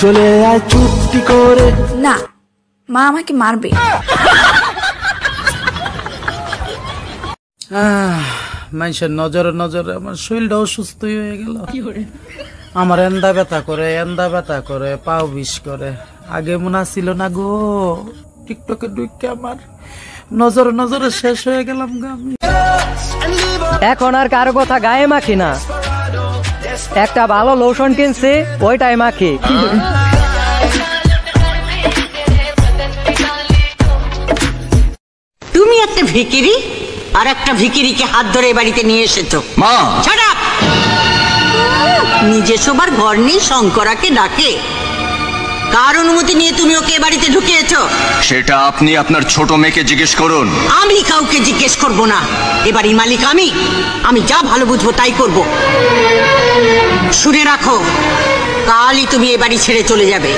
চলে আয় চুপটি করে। না, মা আমাকে মারবে। মানুষের নজরে নজরে আমার শরীরটা অসুস্থ হয়ে গেল। আমার এন্দা ব্যথা করে, পাও বিষ করে। আগে মনে ছিল না গো, টিকটকে ঢুকে আমার নজরে নজরে শেষ হয়ে গেলাম গো আমি। এখন আর কারো কথা গায়ে মাখি না, একটা ভালো লোশন কিনছি ওইটাই মাখি। তুমি একটা ভিকিরি আর একটা ভিকিরিকে হাত ধরে বাড়িতে নিয়ে এসেছো। মা Shut up! নিজে সবার ঘর নেই, শঙ্করাকে ডাকে। কার অনুমতি নিয়ে তুমি ওকে বাড়িতে ঢুকিয়েছো? সেটা আপনি আপনার ছোট মেয়েকে জিজ্ঞেস করুন। আমি কাউকে জিজ্ঞেস করব না, এবারই মালিক আমি যা ভালো বুঝবো তাই করব। শুনে রাখো, কালই তুমি এ বাড়ি ছেড়ে চলে যাবে।